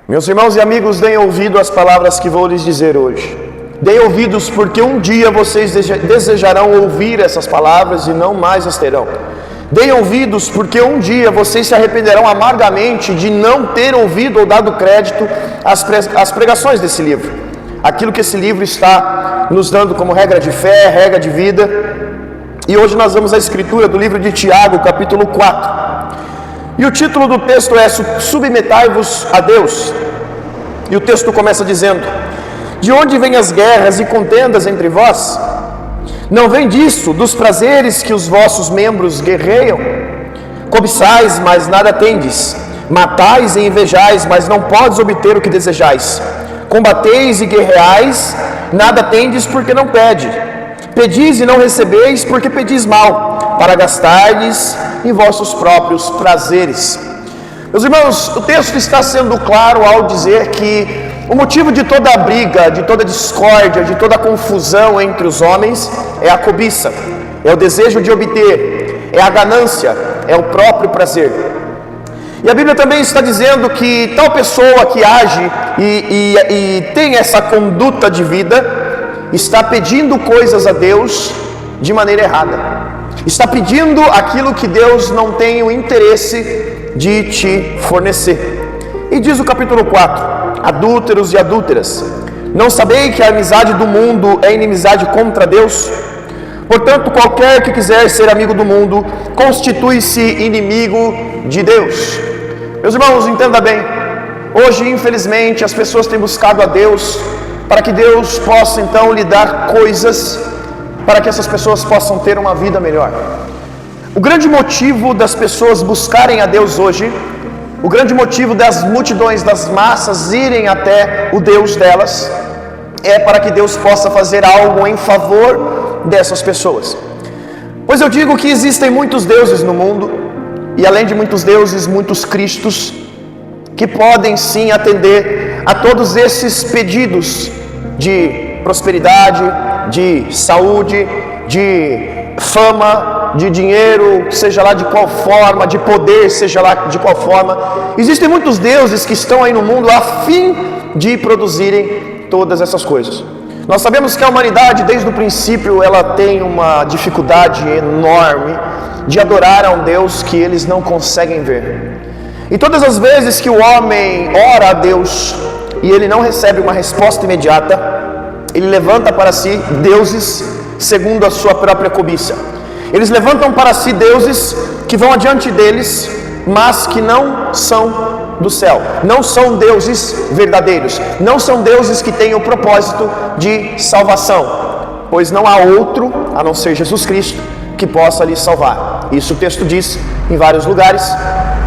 Meus irmãos e amigos, deem ouvido às palavras que vou lhes dizer hoje. Deem ouvidos, porque um dia vocês desejarão ouvir essas palavras e não mais as terão. Deem ouvidos, porque um dia vocês se arrependerão amargamente de não ter ouvido ou dado crédito às pregações desse livro. Aquilo que esse livro está nos dando como regra de fé, regra de vida. E hoje nós vamos à escritura do livro de Tiago, capítulo 4. E o título do texto é Submetai-vos a Deus. E o texto começa dizendo: de onde vêm as guerras e contendas entre vós? Não vem disso, dos prazeres que os vossos membros guerreiam? Cobiçais, mas nada tendes. Matais e invejais, mas não podes obter o que desejais. Combateis e guerreais, nada tendes porque não pede. Pedis e não recebeis porque pedis mal, para gastardes em vossos próprios prazeres. Meus irmãos, o texto está sendo claro ao dizer que o motivo de toda a briga, de toda a discórdia, de toda a confusão entre os homens é a cobiça, é o desejo de obter, é a ganância, é o próprio prazer. E a Bíblia também está dizendo que tal pessoa que age e tem essa conduta de vida está pedindo coisas a Deus de maneira errada. Está pedindo aquilo que Deus não tem o interesse de te fornecer. E diz o capítulo 4: adúlteros e adúlteras, não sabei que a amizade do mundo é inimizade contra Deus? Portanto, qualquer que quiser ser amigo do mundo, constitui-se inimigo de Deus. Meus irmãos, entenda bem, hoje infelizmente as pessoas têm buscado a Deus para que Deus possa então lhe dar coisas, para que essas pessoas possam ter uma vida melhor. O grande motivo das pessoas buscarem a Deus hoje, o grande motivo das multidões, das massas irem até o Deus delas, é para que Deus possa fazer algo em favor dessas pessoas. Pois eu digo que existem muitos deuses no mundo, e além de muitos deuses, muitos cristos, que podem sim atender a todos esses pedidos de prosperidade, de saúde, de fama, de dinheiro, seja lá de qual forma, de poder, seja lá de qual forma. Existem muitos deuses que estão aí no mundo a fim de produzirem todas essas coisas. Nós sabemos que a humanidade, desde o princípio, ela tem uma dificuldade enorme de adorar a um Deus que eles não conseguem ver. E todas as vezes que o homem ora a Deus e ele não recebe uma resposta imediata, ele levanta para si deuses segundo a sua própria cobiça. Eles levantam para si deuses que vão adiante deles, mas que não são do céu, não são deuses verdadeiros, não são deuses que têm o propósito de salvação, pois não há outro, a não ser Jesus Cristo, que possa lhe salvar. Isso o texto diz em vários lugares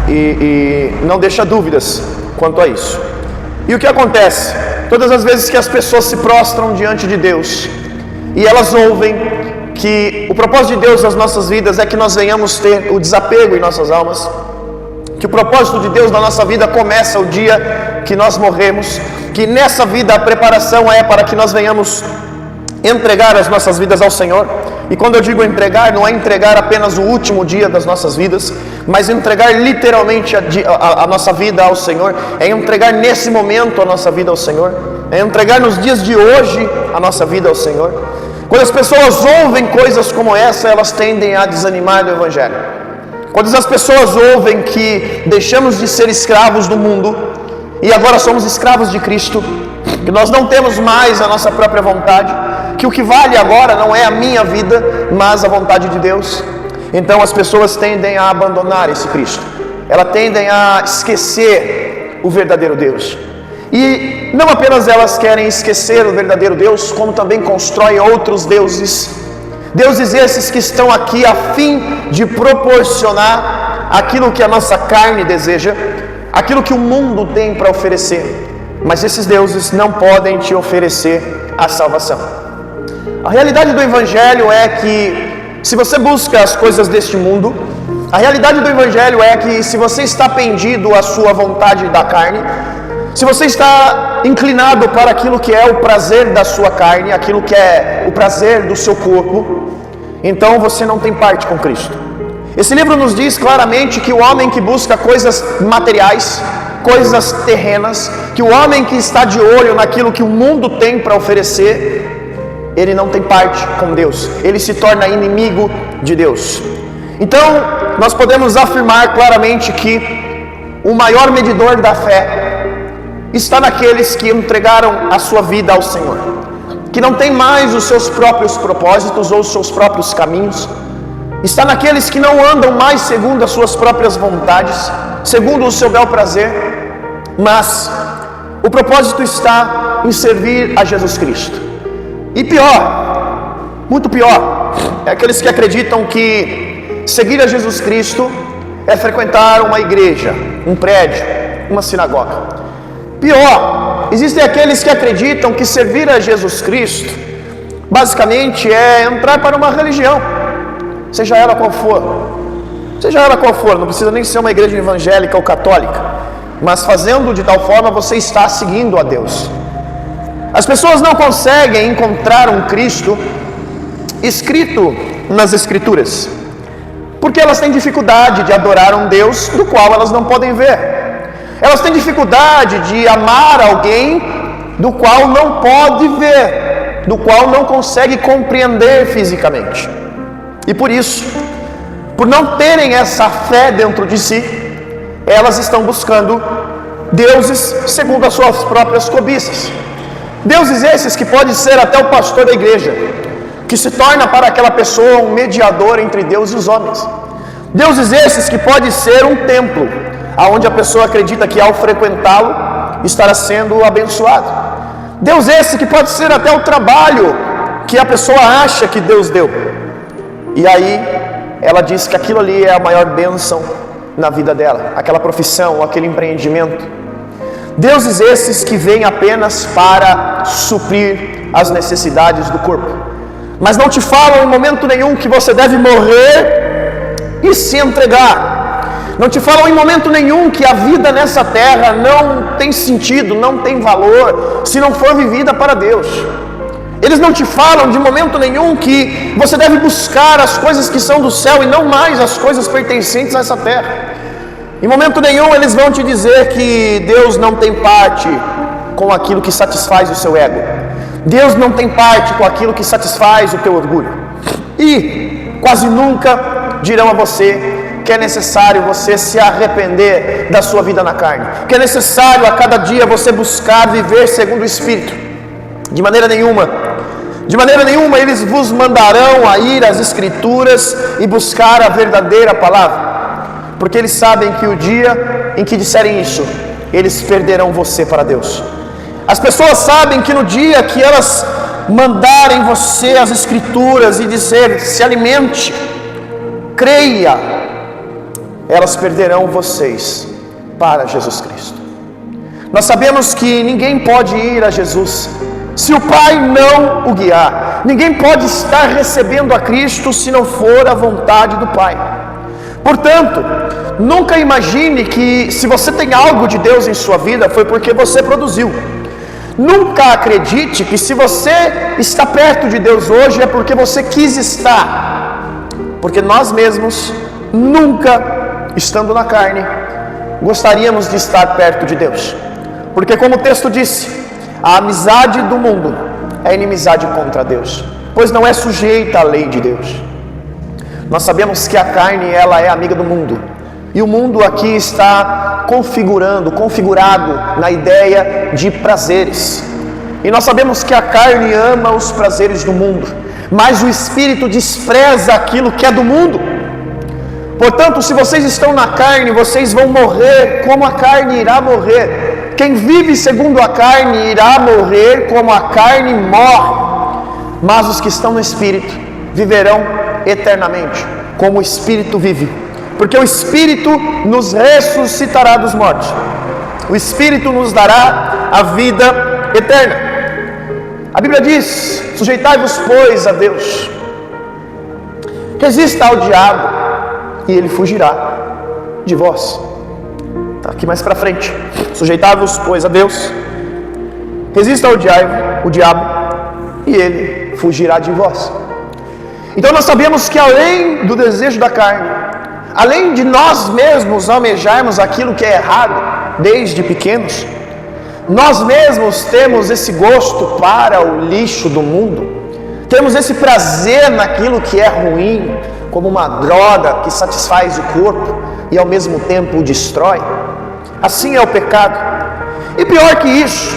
e não deixa dúvidas quanto a isso. E o que acontece? Todas as vezes que as pessoas se prostram diante de Deus e elas ouvem que o propósito de Deus nas nossas vidas é que nós venhamos ter o desapego em nossas almas, que o propósito de Deus na nossa vida começa o dia que nós morremos, que nessa vida a preparação é para que nós venhamos entregar as nossas vidas ao Senhor. E quando eu digo entregar, não é entregar apenas o último dia das nossas vidas, mas entregar literalmente a nossa vida ao Senhor, é entregar nesse momento a nossa vida ao Senhor, é entregar nos dias de hoje a nossa vida ao Senhor. Quando as pessoas ouvem coisas como essa, elas tendem a desanimar do Evangelho. Quando as pessoas ouvem que deixamos de ser escravos do mundo e agora somos escravos de Cristo, que nós não temos mais a nossa própria vontade, que o que vale agora não é a minha vida, mas a vontade de Deus, então as pessoas tendem a abandonar esse Cristo, elas tendem a esquecer o verdadeiro Deus. E não apenas elas querem esquecer o verdadeiro Deus, como também constroem outros deuses, deuses esses que estão aqui a fim de proporcionar aquilo que a nossa carne deseja, aquilo que o mundo tem para oferecer, mas esses deuses não podem te oferecer a salvação. A realidade do Evangelho é que, se você busca as coisas deste mundo, a realidade do Evangelho é que, se você está pendido à sua vontade da carne, se você está inclinado para aquilo que é o prazer da sua carne, aquilo que é o prazer do seu corpo, então você não tem parte com Cristo. Esse livro nos diz claramente que o homem que busca coisas materiais, coisas terrenas, que o homem que está de olho naquilo que o mundo tem para oferecer, ele não tem parte com Deus, ele se torna inimigo de Deus. Então, nós podemos afirmar claramente que o maior medidor da fé está naqueles que entregaram a sua vida ao Senhor, que não tem mais os seus próprios propósitos ou os seus próprios caminhos, está naqueles que não andam mais segundo as suas próprias vontades, segundo o seu bel prazer, mas o propósito está em servir a Jesus Cristo. E pior, muito pior, é aqueles que acreditam que seguir a Jesus Cristo é frequentar uma igreja, um prédio, uma sinagoga. Pior, existem aqueles que acreditam que servir a Jesus Cristo basicamente é entrar para uma religião, seja ela qual for, não precisa nem ser uma igreja evangélica ou católica, mas fazendo de tal forma você está seguindo a Deus. As pessoas não conseguem encontrar um Cristo escrito nas Escrituras, porque elas têm dificuldade de adorar um Deus do qual elas não podem ver. Elas têm dificuldade de amar alguém do qual não pode ver, do qual não consegue compreender fisicamente. E por isso, por não terem essa fé dentro de si, elas estão buscando deuses segundo as suas próprias cobiças. Deuses esses que pode ser até o pastor da igreja, que se torna para aquela pessoa um mediador entre Deus e os homens. Deuses esses que pode ser um templo, aonde a pessoa acredita que ao frequentá-lo estará sendo abençoado. Deus esse que pode ser até o trabalho que a pessoa acha que Deus deu. E aí ela diz que aquilo ali é a maior bênção na vida dela, aquela profissão, aquele empreendimento. Deuses esses que vêm apenas para suprir as necessidades do corpo, mas não te falam em momento nenhum que você deve morrer e se entregar. Não te falam em momento nenhum que a vida nessa terra não tem sentido, não tem valor, se não for vivida para Deus. Eles não te falam de momento nenhum que você deve buscar as coisas que são do céu e não mais as coisas pertencentes a essa terra. Em momento nenhum eles vão te dizer que Deus não tem parte com aquilo que satisfaz o seu ego. Deus não tem parte com aquilo que satisfaz o teu orgulho. E quase nunca dirão a você que é necessário você se arrepender da sua vida na carne, que é necessário a cada dia você buscar viver segundo o Espírito. De maneira nenhuma eles vos mandarão a ir às Escrituras e buscar a verdadeira palavra, porque eles sabem que o dia em que disserem isso, eles perderão você para Deus. As pessoas sabem que no dia que elas mandarem você às Escrituras e dizer, se alimente, creia, elas perderão vocês para Jesus Cristo. Nós sabemos que ninguém pode ir a Jesus se o Pai não o guiar. Ninguém pode estar recebendo a Cristo se não for a vontade do Pai. Portanto, nunca imagine que se você tem algo de Deus em sua vida foi porque você produziu. Nunca acredite que se você está perto de Deus hoje é porque você quis estar. Porque nós mesmos, nunca, estando na carne, gostaríamos de estar perto de Deus. Porque como o texto disse, a amizade do mundo é inimizade contra Deus, pois não é sujeita à lei de Deus. Nós sabemos que a carne ela é amiga do mundo, e o mundo aqui está configurado na ideia de prazeres. E nós sabemos que a carne ama os prazeres do mundo, mas o Espírito despreza aquilo que é do mundo. Portanto, se vocês estão na carne, vocês vão morrer como a carne irá morrer. Quem vive segundo a carne irá morrer como a carne morre, mas os que estão no Espírito viverão eternamente, como o Espírito vive, porque o Espírito nos ressuscitará dos mortos, o Espírito nos dará a vida eterna. A Bíblia diz, sujeitai-vos pois a Deus, resista ao diabo e ele fugirá de vós. Está aqui mais para frente, sujeitai-vos pois a Deus, resista ao diabo e ele fugirá de vós. Então nós sabemos que além do desejo da carne, além de nós mesmos almejarmos aquilo que é errado, desde pequenos. Nós mesmos temos esse gosto para o lixo do mundo, temos esse prazer naquilo que é ruim, como uma droga que satisfaz o corpo e ao mesmo tempo o destrói. Assim é o pecado. E pior que isso,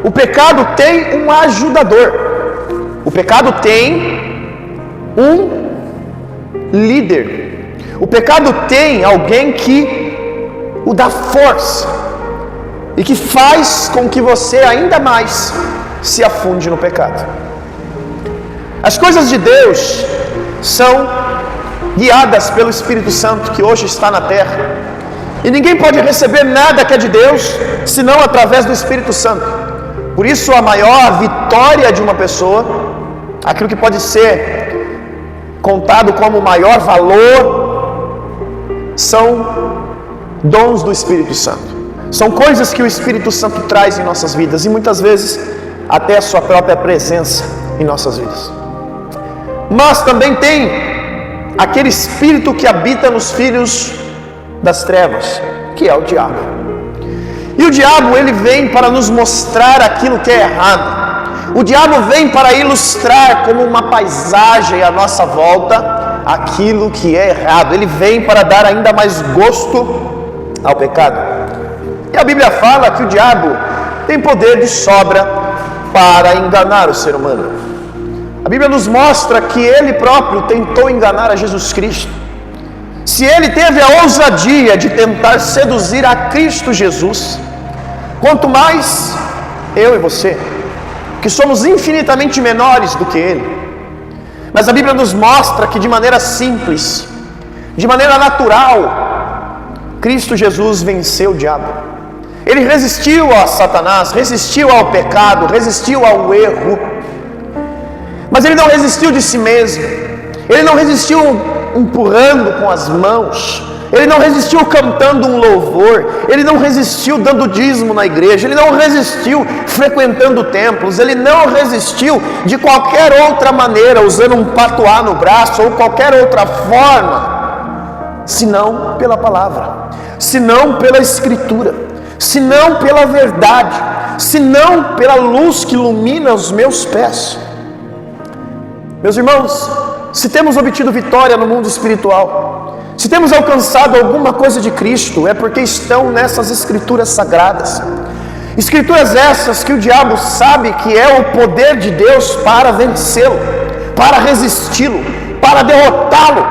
o pecado tem um ajudador, o pecado tem um líder, o pecado tem alguém que o dá força e que faz com que você ainda mais se afunde no pecado. As coisas de Deus são guiadas pelo Espírito Santo que hoje está na terra, e ninguém pode receber nada que é de Deus senão através do Espírito Santo. Por isso a maior vitória de uma pessoa, aquilo que pode ser contado como o maior valor, são dons do Espírito Santo. São coisas que o Espírito Santo traz em nossas vidas, e muitas vezes até a sua própria presença em nossas vidas. Mas também tem aquele espírito que habita nos filhos das trevas, que é o diabo. E o diabo, ele vem para nos mostrar aquilo que é errado. O diabo vem para ilustrar como uma paisagem à nossa volta aquilo que é errado. Ele vem para dar ainda mais gosto ao pecado. E a Bíblia fala que o diabo tem poder de sobra para enganar o ser humano. A Bíblia nos mostra que ele próprio tentou enganar a Jesus Cristo. Se ele teve a ousadia de tentar seduzir a Cristo Jesus, quanto mais eu e você, que somos infinitamente menores do que ele. Mas a Bíblia nos mostra que de maneira simples, de maneira natural, Cristo Jesus venceu o diabo. Ele resistiu a Satanás, resistiu ao pecado, resistiu ao erro. Mas ele não resistiu de si mesmo. Ele não resistiu empurrando com as mãos. Ele não resistiu cantando um louvor. Ele não resistiu dando dízimo na igreja. Ele não resistiu frequentando templos. Ele não resistiu de qualquer outra maneira, usando um patuá no braço ou qualquer outra forma, senão pela palavra, senão pela escritura, senão pela verdade, senão pela luz que ilumina os meus pés. Meus irmãos, se temos obtido vitória no mundo espiritual, se temos alcançado alguma coisa de Cristo, é porque estão nessas escrituras sagradas. Escrituras essas que o diabo sabe que é o poder de Deus para vencê-lo, para resisti-lo, para derrotá-lo.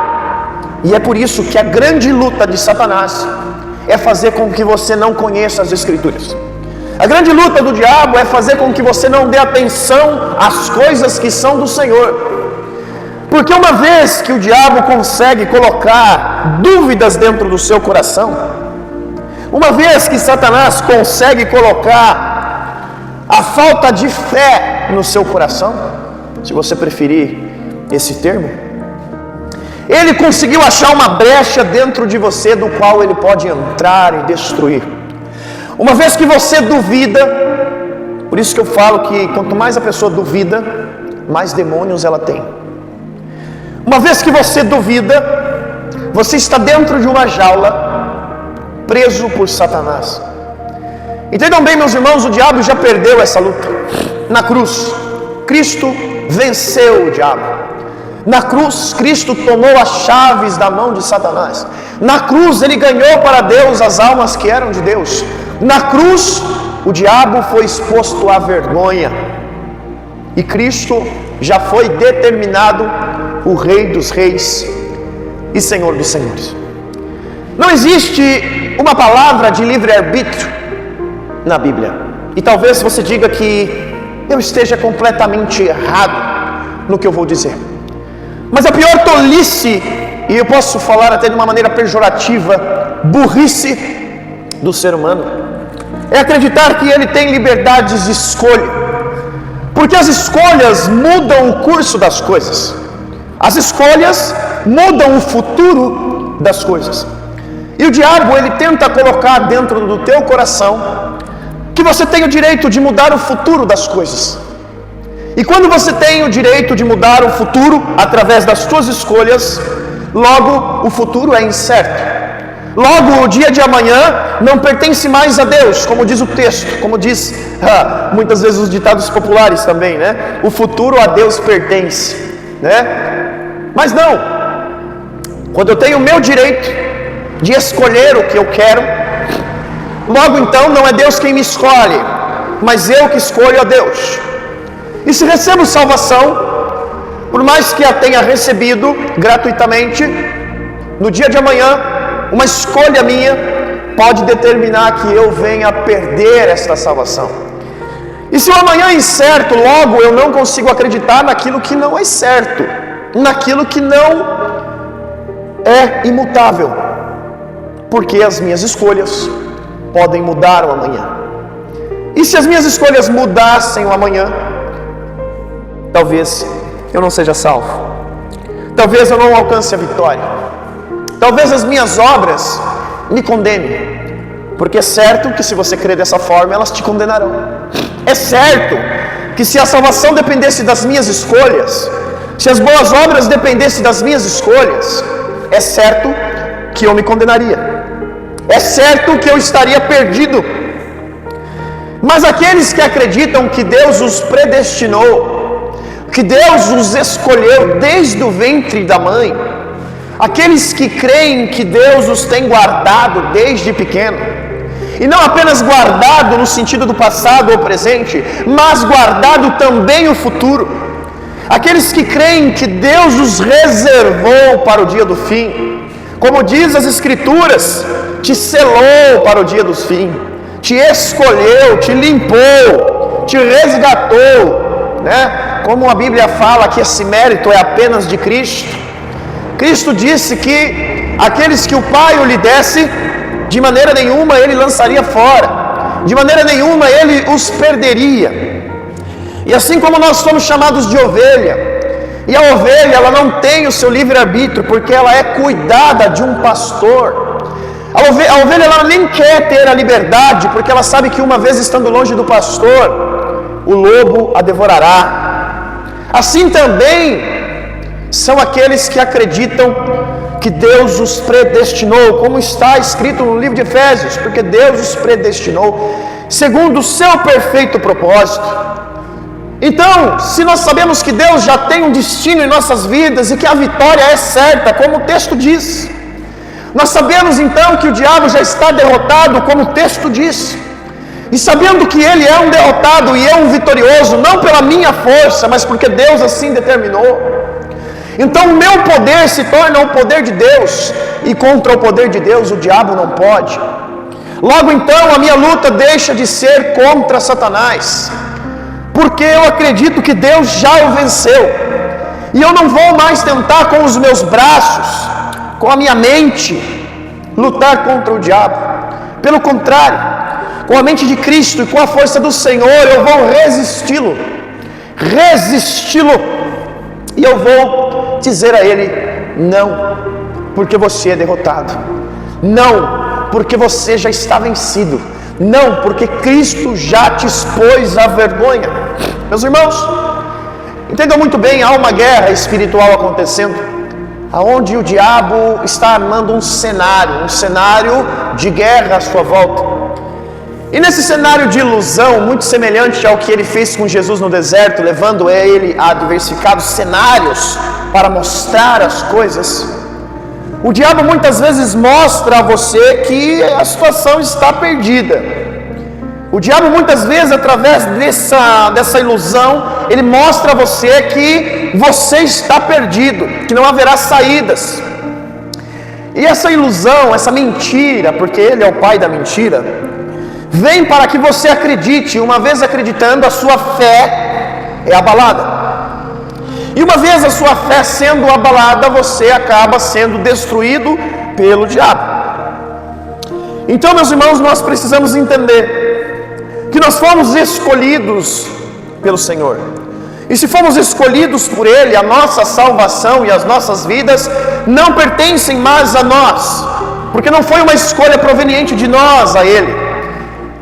E é por isso que a grande luta de Satanás é fazer com que você não conheça as Escrituras. A grande luta do diabo é fazer com que você não dê atenção às coisas que são do Senhor. Porque uma vez que o diabo consegue colocar dúvidas dentro do seu coração, uma vez que Satanás consegue colocar a falta de fé no seu coração, se você preferir esse termo, ele conseguiu achar uma brecha dentro de você do qual ele pode entrar e destruir. Uma vez que você duvida, por isso que eu falo que quanto mais a pessoa duvida, mais demônios ela tem. Uma vez que você duvida, você está dentro de uma jaula, preso por Satanás. Entendam bem, meus irmãos, o diabo já perdeu essa luta. Na cruz, Cristo venceu o diabo. Na cruz, Cristo tomou as chaves da mão de Satanás. Na cruz, ele ganhou para Deus as almas que eram de Deus. Na cruz, o diabo foi exposto à vergonha. E Cristo já foi determinado o Rei dos Reis e Senhor dos Senhores. Não existe uma palavra de livre-arbítrio na Bíblia. E talvez você diga que eu esteja completamente errado no que eu vou dizer. Mas a pior tolice, e eu posso falar até de uma maneira pejorativa, burrice do ser humano, é acreditar que ele tem liberdades de escolha. Porque as escolhas mudam o curso das coisas. As escolhas mudam o futuro das coisas. E o diabo, ele tenta colocar dentro do teu coração que você tem o direito de mudar o futuro das coisas. E quando você tem o direito de mudar o futuro através das suas escolhas, logo o futuro é incerto. Logo, o dia de amanhã não pertence mais a Deus, como diz o texto, como diz muitas vezes os ditados populares também, né? O futuro a Deus pertence, né? Mas não, quando eu tenho o meu direito de escolher o que eu quero, logo então não é Deus quem me escolhe, mas eu que escolho a Deus. E se recebo salvação, por mais que a tenha recebido gratuitamente, no dia de amanhã, uma escolha minha pode determinar que eu venha a perder esta salvação. E se o amanhã é incerto, logo eu não consigo acreditar naquilo que não é certo, naquilo que não é imutável, porque as minhas escolhas podem mudar o amanhã. E se as minhas escolhas mudassem o amanhã, talvez eu não seja salvo, talvez eu não alcance a vitória, talvez as minhas obras me condenem, porque é certo que se você crer dessa forma, elas te condenarão. É certo que se a salvação dependesse das minhas escolhas, se as boas obras dependessem das minhas escolhas, é certo que eu me condenaria, é certo que eu estaria perdido. Mas aqueles que acreditam que Deus os predestinou, que Deus os escolheu desde o ventre da mãe, aqueles que creem que Deus os tem guardado desde pequeno, e não apenas guardado no sentido do passado ou presente, mas guardado também o futuro, aqueles que creem que Deus os reservou para o dia do fim, como diz as Escrituras, te selou para o dia do fim, te escolheu, te limpou, te resgatou, né? Como a Bíblia fala que esse mérito é apenas de Cristo. Cristo disse que aqueles que o Pai lhe desse, de maneira nenhuma ele lançaria fora, de maneira nenhuma ele os perderia. E assim como nós somos chamados de ovelha, e a ovelha ela não tem o seu livre-arbítrio, porque ela é cuidada de um pastor. A ovelha ela nem quer ter a liberdade, porque ela sabe que uma vez estando longe do pastor, o lobo a devorará. Assim também são aqueles que acreditam que Deus os predestinou, como está escrito no livro de Efésios, porque Deus os predestinou segundo o seu perfeito propósito. Então, se nós sabemos que Deus já tem um destino em nossas vidas e que a vitória é certa, como o texto diz, nós sabemos então que o diabo já está derrotado, como o texto diz, e sabendo que ele é um derrotado e é um vitorioso, não pela minha força, mas porque Deus assim determinou, então o meu poder se torna o poder de Deus, e contra o poder de Deus o diabo não pode. Logo então a minha luta deixa de ser contra Satanás, porque eu acredito que Deus já o venceu, e eu não vou mais tentar com os meus braços, com a minha mente, lutar contra o diabo. Pelo contrário, com a mente de Cristo e com a força do Senhor, eu vou resisti-lo, e eu vou dizer a ele: não, porque você é derrotado, não, porque você já está vencido, não, porque Cristo já te expôs à vergonha. Meus irmãos, entendam muito bem, há uma guerra espiritual acontecendo, aonde o diabo está armando um cenário de guerra à sua volta. E nesse cenário de ilusão, muito semelhante ao que ele fez com Jesus no deserto, levando ele a diversificados cenários para mostrar as coisas, o diabo muitas vezes mostra a você que a situação está perdida. O diabo muitas vezes, através dessa ilusão, ele mostra a você que você está perdido, que não haverá saídas. E essa ilusão, essa mentira, porque ele é o pai da mentira, vem para que você acredite, uma vez acreditando, a sua fé é abalada. E uma vez a sua fé sendo abalada, você acaba sendo destruído pelo diabo. Então, meus irmãos, nós precisamos entender que nós fomos escolhidos pelo Senhor. E se fomos escolhidos por Ele, a nossa salvação e as nossas vidas não pertencem mais a nós, porque não foi uma escolha proveniente de nós a Ele.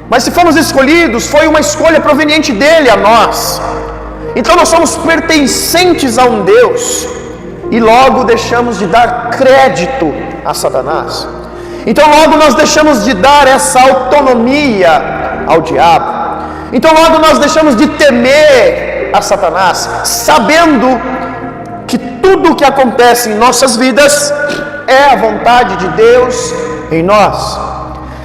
Mas se fomos escolhidos, foi uma escolha proveniente dele a nós. Então nós somos pertencentes a um Deus, e logo deixamos de dar crédito a Satanás. Então logo nós deixamos de dar essa autonomia ao diabo. Então logo nós deixamos de temer a Satanás, sabendo que tudo o que acontece em nossas vidas é a vontade de Deus em nós.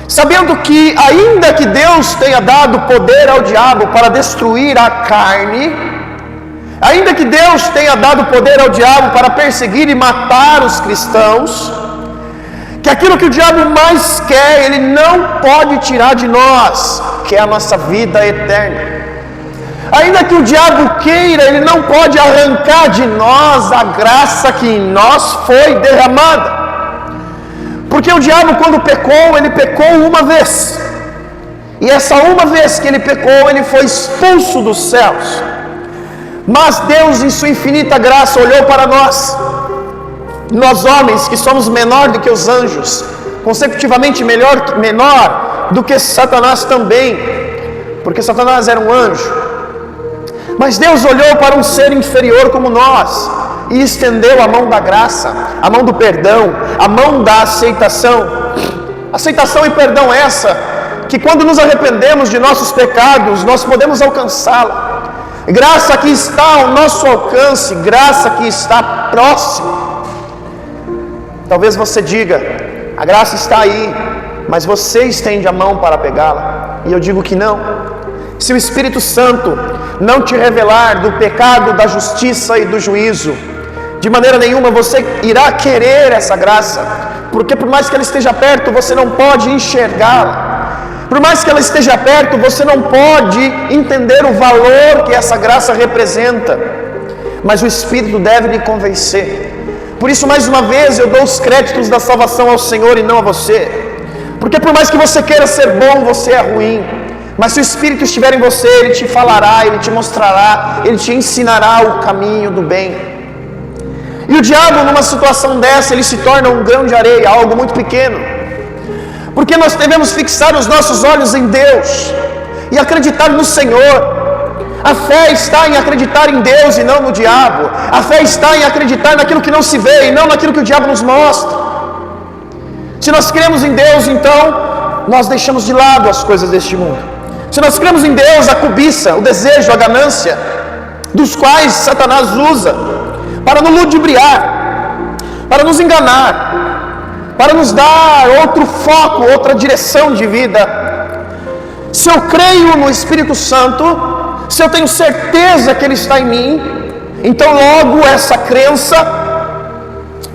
Sabendo que ainda que Deus tenha dado poder ao diabo para destruir a carne, ainda que Deus tenha dado poder ao diabo para perseguir e matar os cristãos, que aquilo que o diabo mais quer, ele não pode tirar de nós, que é a nossa vida eterna. Ainda que o diabo queira, ele não pode arrancar de nós a graça que em nós foi derramada. Porque o diabo, quando pecou, ele pecou uma vez. E essa uma vez que ele pecou, ele foi expulso dos céus. Mas Deus, em sua infinita graça, olhou para nós homens, que somos menor do que os anjos, consecutivamente menor do que Satanás também, porque Satanás era um anjo. Mas Deus olhou para um ser inferior como nós e estendeu a mão da graça, a mão do perdão, a mão da aceitação. Aceitação e perdão essa, que quando nos arrependemos de nossos pecados, nós podemos alcançá-la. Graça que está ao nosso alcance, graça que está próxima. Talvez você diga, a graça está aí, mas você estende a mão para pegá-la. E eu digo que não. Se o Espírito Santo não te revelar do pecado, da justiça e do juízo, de maneira nenhuma você irá querer essa graça, porque por mais que ela esteja perto, você não pode enxergá-la. Por mais que ela esteja perto, você não pode entender o valor que essa graça representa. Mas o Espírito deve lhe convencer. Por isso, mais uma vez, eu dou os créditos da salvação ao Senhor e não a você. Porque por mais que você queira ser bom, você é ruim. Mas se o Espírito estiver em você, Ele te falará, Ele te mostrará, Ele te ensinará o caminho do bem. E o diabo, numa situação dessa, ele se torna um grão de areia, algo muito pequeno. Porque nós devemos fixar os nossos olhos em Deus e acreditar no Senhor. A fé está em acreditar em Deus e não no diabo. A fé está em acreditar naquilo que não se vê e não naquilo que o diabo nos mostra. Se nós cremos em Deus, então nós deixamos de lado as coisas deste mundo. Se nós cremos em Deus, a cobiça, o desejo, a ganância, dos quais Satanás usa para nos ludibriar, para nos enganar, para nos dar outro foco, outra direção de vida. Se eu creio no Espírito Santo, se eu tenho certeza que Ele está em mim, então logo essa crença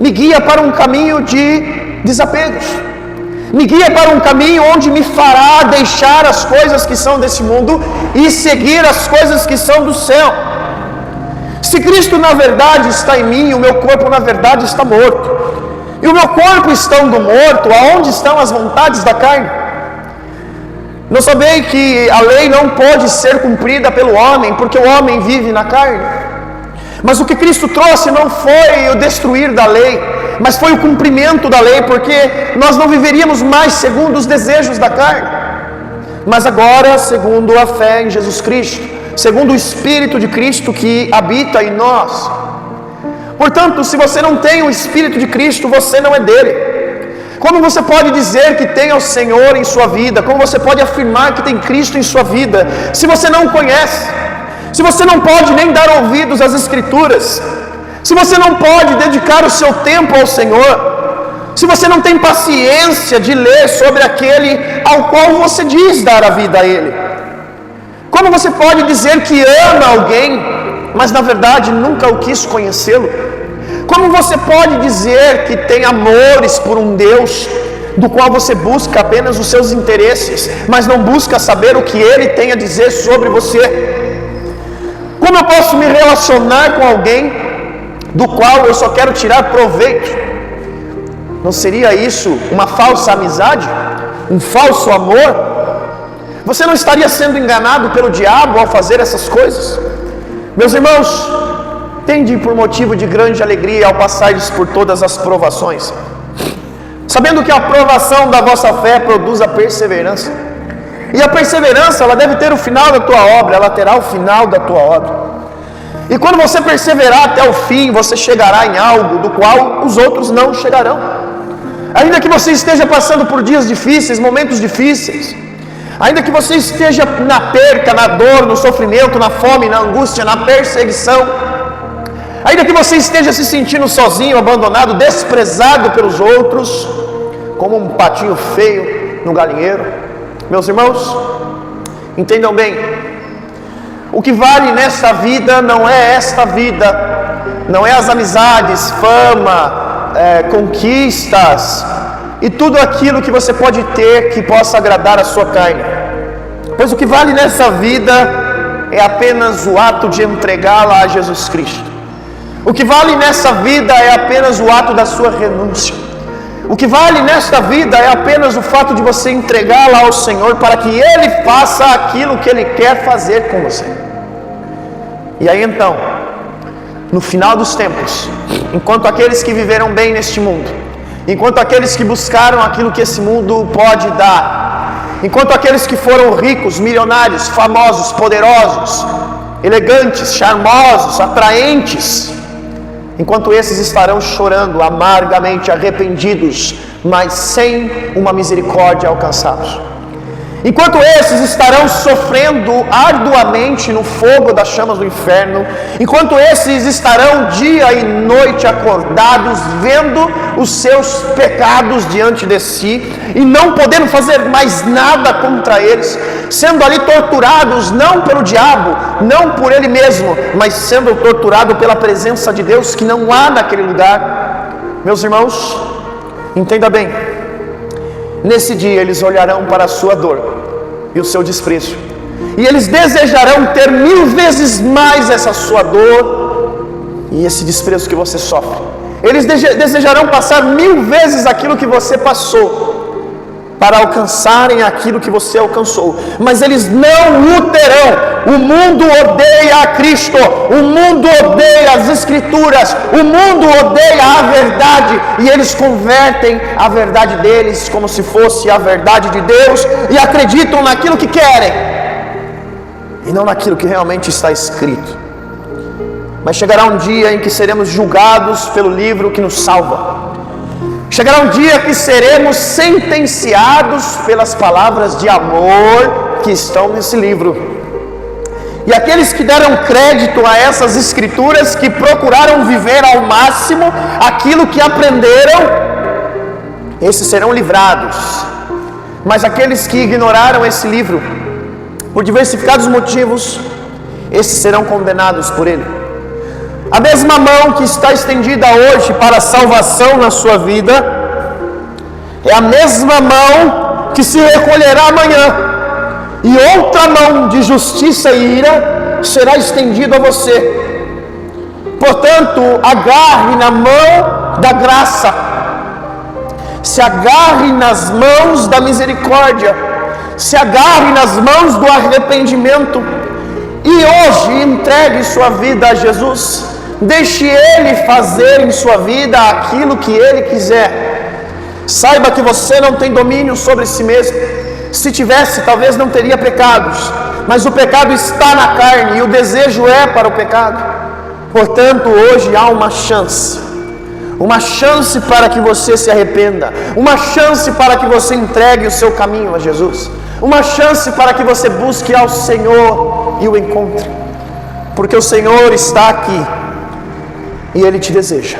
me guia para um caminho de desapegos, me guia para um caminho onde me fará deixar as coisas que são desse mundo e seguir as coisas que são do céu. Se Cristo na verdade está em mim, o meu corpo na verdade está morto. E o meu corpo estando morto, aonde estão as vontades da carne? Não sabei que a lei não pode ser cumprida pelo homem, porque o homem vive na carne. Mas o que Cristo trouxe não foi o destruir da lei, mas foi o cumprimento da lei, porque nós não viveríamos mais segundo os desejos da carne, mas agora segundo a fé em Jesus Cristo, segundo o Espírito de Cristo que habita em nós. Portanto, se você não tem o Espírito de Cristo, você não é dele. Como você pode dizer que tem o Senhor em sua vida? Como você pode afirmar que tem Cristo em sua vida, se você não o conhece? Se você não pode nem dar ouvidos às Escrituras? Se você não pode dedicar o seu tempo ao Senhor? Se você não tem paciência de ler sobre aquele ao qual você diz dar a vida a Ele? Como você pode dizer que ama alguém, mas na verdade nunca o quis conhecê-lo? Como você pode dizer que tem amores por um Deus do qual você busca apenas os seus interesses, mas não busca saber o que Ele tem a dizer sobre você? Como eu posso me relacionar com alguém do qual eu só quero tirar proveito? Não seria isso uma falsa amizade? Um falso amor? Você não estaria sendo enganado pelo diabo ao fazer essas coisas? Meus irmãos, tende por motivo de grande alegria ao passardes por todas as provações, sabendo que a provação da vossa fé produz a perseverança. E a perseverança, ela deve ter o final da tua obra, ela terá o final da tua obra. E quando você perseverar até o fim, você chegará em algo do qual os outros não chegarão. ainda que você esteja passando por dias difíceis, momentos difíceis, ainda que você esteja na perca, na dor, no sofrimento, na fome, na angústia, na perseguição, ainda que você esteja se sentindo sozinho, abandonado, desprezado pelos outros, como um patinho feio no galinheiro, meus irmãos, entendam bem, o que vale nesta vida não é esta vida, não é as amizades, fama, conquistas e tudo aquilo que você pode ter que possa agradar a sua carne, pois o que vale nessa vida é apenas o ato de entregá-la a Jesus Cristo. O que vale nessa vida é apenas o ato da sua renúncia. O que vale nesta vida é apenas o fato de você entregá-la ao Senhor para que Ele faça aquilo que Ele quer fazer com você. E aí então, no final dos tempos, enquanto aqueles que viveram bem neste mundo, enquanto aqueles que buscaram aquilo que esse mundo pode dar, enquanto aqueles que foram ricos, milionários, famosos, poderosos, elegantes, charmosos, atraentes, enquanto esses estarão chorando amargamente, arrependidos, mas sem uma misericórdia alcançados. Enquanto esses estarão sofrendo arduamente no fogo das chamas do inferno, enquanto esses estarão dia e noite acordados, vendo os seus pecados diante de si, e não podendo fazer mais nada contra eles, sendo ali torturados não pelo diabo, não por ele mesmo, mas sendo torturado pela presença de Deus que não há naquele lugar. Meus irmãos, entenda bem, nesse dia eles olharão para a sua dor e o seu desprezo, e eles desejarão ter 1000 vezes mais essa sua dor e esse desprezo que você sofre. Eles desejarão passar 1000 vezes aquilo que você passou para alcançarem aquilo que você alcançou, mas eles não o terão. O mundo odeia a Cristo, o mundo odeia as Escrituras, o mundo odeia a verdade, e eles convertem a verdade deles como se fosse a verdade de Deus, e acreditam naquilo que querem, e não naquilo que realmente está escrito. Mas chegará um dia em que seremos julgados pelo livro que nos salva. Chegará um dia que seremos sentenciados pelas palavras de amor que estão nesse livro. E aqueles que deram crédito a essas escrituras, que procuraram viver ao máximo aquilo que aprenderam, esses serão livrados. Mas aqueles que ignoraram esse livro, por diversificados motivos, esses serão condenados por ele. A mesma mão que está estendida hoje para a salvação na sua vida, é a mesma mão que se recolherá amanhã, e outra mão de justiça e ira será estendida a você. Portanto, agarre na mão da graça, se agarre nas mãos da misericórdia, se agarre nas mãos do arrependimento, e hoje entregue sua vida a Jesus. Deixe Ele fazer em sua vida aquilo que Ele quiser. Saiba que você não tem domínio sobre si mesmo. Se tivesse, talvez não teria pecados, mas o pecado está na carne e o desejo é para o pecado. Portanto, hoje há uma chance para que você se arrependa, uma chance para que você entregue o seu caminho a Jesus, uma chance para que você busque ao Senhor e o encontre, porque o Senhor está aqui e Ele te deseja.